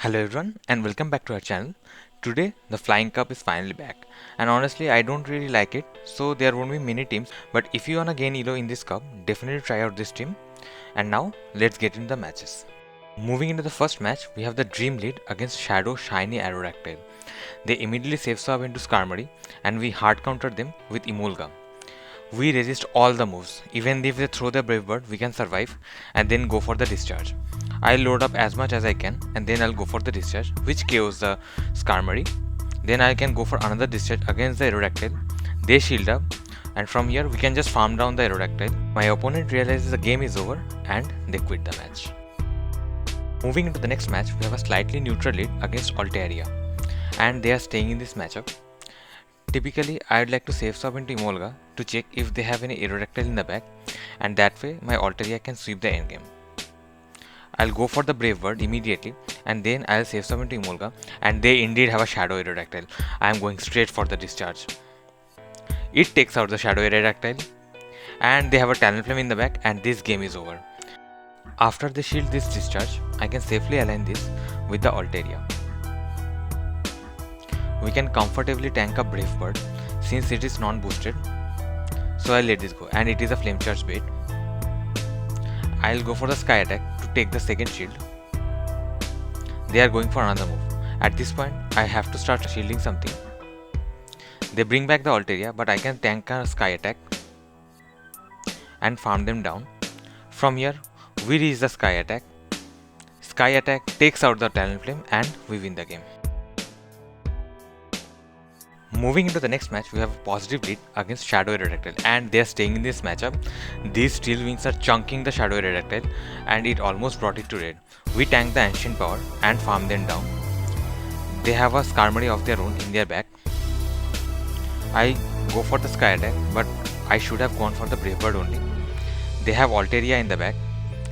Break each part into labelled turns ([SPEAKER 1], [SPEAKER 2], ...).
[SPEAKER 1] Hello everyone and welcome back to our channel. Today the Flying Cup is finally back and honestly I don't really like it, so there won't be many teams, but if you wanna gain ELO in this cup, definitely try out this team. And now let's get into the matches. Moving into the first match, we have the Dream Lead against Shadow Shiny Aerodactyl. They immediately save swap into Skarmory and we hard counter them with Emolga. We resist all the moves. Even if they throw the Brave Bird, we can survive and then go for the discharge. I'll load up as much as I can and then I'll go for the discharge, which KOs the Skarmory. Then I can go for another discharge against the Aerodactyl. They shield up and from here we can just farm down the Aerodactyl. My opponent realizes the game is over and they quit the match. Moving into the next match, we have a slightly neutral lead against Altaria and they are staying in this matchup. Typically, I'd like to save swap into Emolga to check if they have any Aerodactyl in the back, and that way my Altaria can sweep the endgame. I'll go for the Brave Bird immediately and then I'll save swap into Emolga, and they indeed have a Shadow Aerodactyl. I am going straight for the discharge. It takes out the Shadow Aerodactyl and they have a Talonflame in the back and this game is over. After they shield this discharge, I can safely align this with the Altaria. We can comfortably tank a Brave Bird since it is non-boosted, so I'll let this go and it is a Flame Charge bait. I'll go for the Sky Attack to take the second shield. They are going for another move. At this point, I have to start shielding something. They bring back the Altaria, but I can tank a Sky Attack and farm them down. From here, we reach the Sky Attack. Sky Attack takes out the Talonflame and we win the game. Moving into the next match, we have a positive lead against Shadow Aerodactyl and they are staying in this matchup. These Steel Wings are chunking the Shadow Aerodactyl and it almost brought it to red. We tank the Ancient Power and farm them down. They have a Skarmory of their own in their back. I go for the Sky Attack, but I should have gone for the Brave Bird only. They have Altaria in the back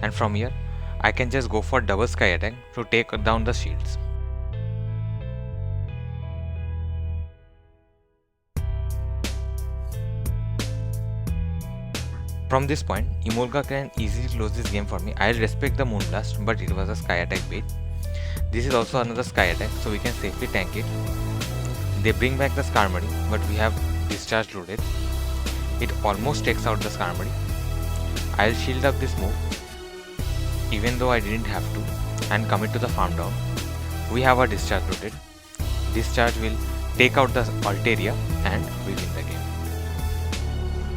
[SPEAKER 1] and from here I can just go for double Sky Attack to take down the shields. From this point, Emolga can easily close this game for me. I'll respect the Moonblast, but it was a Sky Attack bait. This is also another Sky Attack, so we can safely tank it. They bring back the Skarmory, but we have Discharge loaded. It almost takes out the Skarmory. I'll shield up this move, even though I didn't have to, and commit to the farm down. We have a Discharge loaded. Discharge will take out the Altaria and we win the game.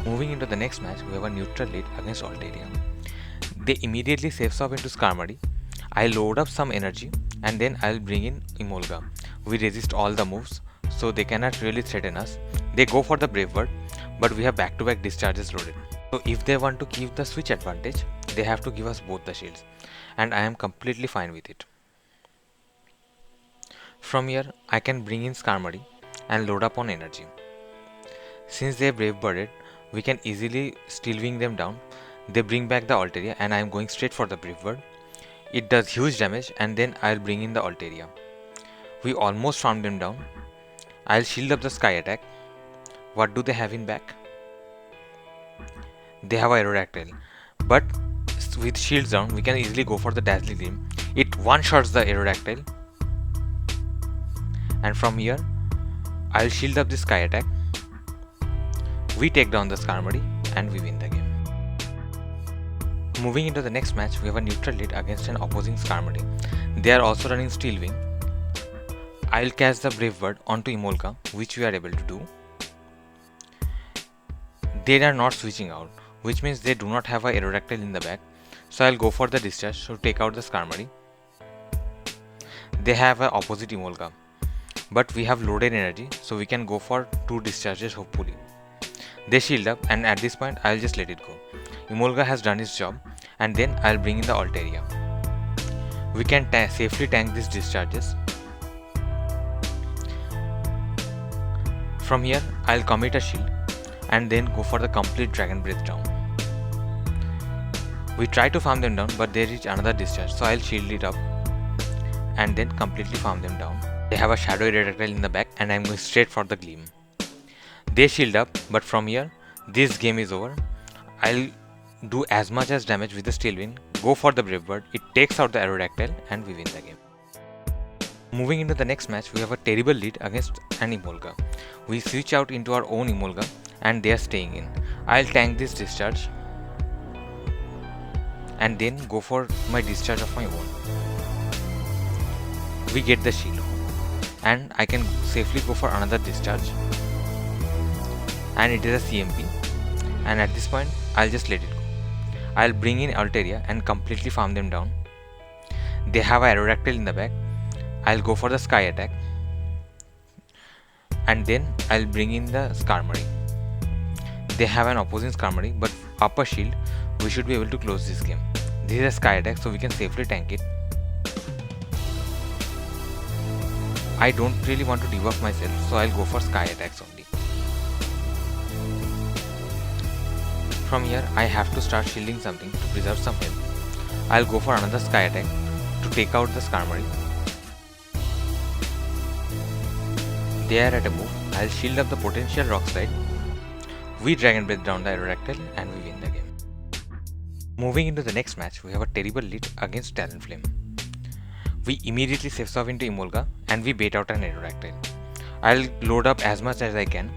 [SPEAKER 1] Moving into the next match, we have a neutral lead against Altaria. They immediately save swap into Skarmory. I load up some energy and then I'll bring in Emolga. We resist all the moves, so they cannot really threaten us. They go for the Brave Bird, but we have back-to-back discharges loaded. So if they want to keep the switch advantage, they have to give us both the shields, and I am completely fine with it. From here, I can bring in Skarmory and load up on energy. Since they Brave Birded, we can easily Steel Wing them down. They bring back the Altaria and I am going straight for the Brave Bird. It does huge damage and then I'll bring in the Altaria. We almost farmed them down. I'll shield up the Sky Attack. What do they have in back? They have Aerodactyl, but with shields down we can easily go for the Dazzling Gleam. It one-shots the Aerodactyl, and from here I'll shield up the Sky Attack. We take down the Skarmory and we win the game. Moving into the next match, we have a neutral lead against an opposing Skarmory. They are also running Steel Wing. I'll catch the Brave Bird onto Emolga, which we are able to do. They are not switching out, which means they do not have a Aerodactyl in the back. So I'll go for the discharge to take out the Skarmory. They have an opposite Emolga, but we have loaded energy, so we can go for 2 discharges hopefully. They shield up and at this point I'll just let it go. Emolga has done his job and then I'll bring in the Altaria. We can safely tank these discharges. From here I'll commit a shield and then go for the complete Dragon Breath down. We try to farm them down, but they reach another discharge, so I'll shield it up and then completely farm them down. They have a Shadow Aerodactyl in the back and I'm going straight for the Gleam. They shield up, but from here this game is over. I'll do as much as damage with the Steel Wing, go for the Brave Bird, it takes out the Aerodactyl and we win the game. Moving into the next match, we have a terrible lead against an Emolga. We switch out into our own Emolga and they are staying in. I'll tank this discharge and then go for my discharge of my own. We get the shield and I can safely go for another discharge, and it is a CMP, and at this point I'll just let it go. I'll bring in Altaria and completely farm them down. They have a Aerodactyl in the back. I'll go for the Sky attack and then I'll bring in the Skarmory. They have an opposing Skarmory, but up a shield we should be able to close this game. This is a Sky attack, so we can safely tank it. I don't really want to debuff myself, so I'll go for Sky attacks only. From here I have to start shielding something to preserve some health. I'll go for another Sky attack to take out the Skarmory. They are at a move. I'll shield up the potential Rock Slide. We Dragon Breath down the Aerodactyl and we win the game. Moving into the next match, we have a terrible lead against Talonflame. We immediately safe swap into Emolga and we bait out an Aerodactyl. I'll load up as much as I can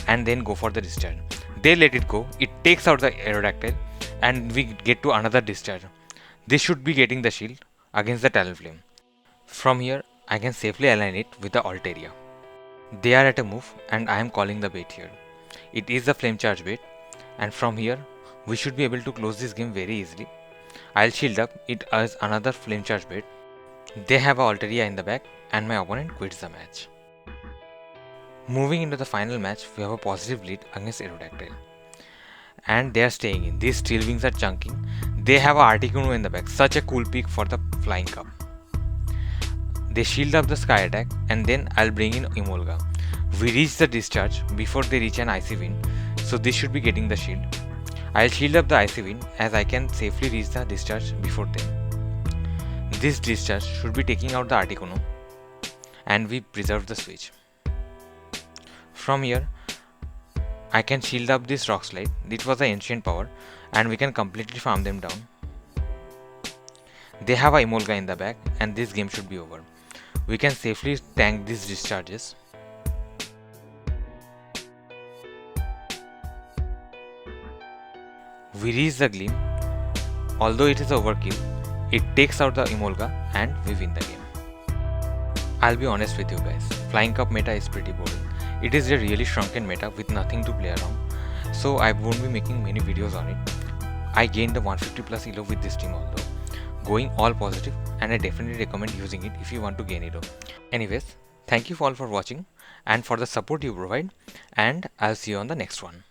[SPEAKER 1] and then go for the discharge. They let it go, it takes out the Aerodactyl and we get to another discharge. This should be getting the shield against the Talonflame. From here, I can safely align it with the Altaria. They are at a move and I am calling the bait here. It is the Flame Charge bait, and from here we should be able to close this game very easily. I'll shield up it as another Flame Charge bait. They have a Altaria in the back and my opponent quits the match. Moving into the final match, we have a positive lead against Aerodactyl and they are staying in. These Steel Wings are chunking. They have a Articuno in the back, such a cool pick for the Flying Cup. They shield up the Sky attack and then I'll bring in Emolga. We reach the discharge before they reach an Icy Wind, so this should be getting the shield. I'll shield up the Icy Wind as I can safely reach the discharge before them. This discharge should be taking out the Articuno and we preserve the switch. From here, I can shield up this Rock Slide. It was the Ancient Power and we can completely farm them down. They have a Emolga in the back and this game should be over. We can safely tank these discharges. We reach the Gleam. Although it is overkill, it takes out the Emolga and we win the game. I'll be honest with you guys, Flying Cup meta is pretty boring. It is a really shrunken meta with nothing to play around, so I won't be making many videos on it. I gained the 150 plus ELO with this team although, going all positive, and I definitely recommend using it if you want to gain ELO. Anyways, thank you all for watching and for the support you provide, and I'll see you on the next one.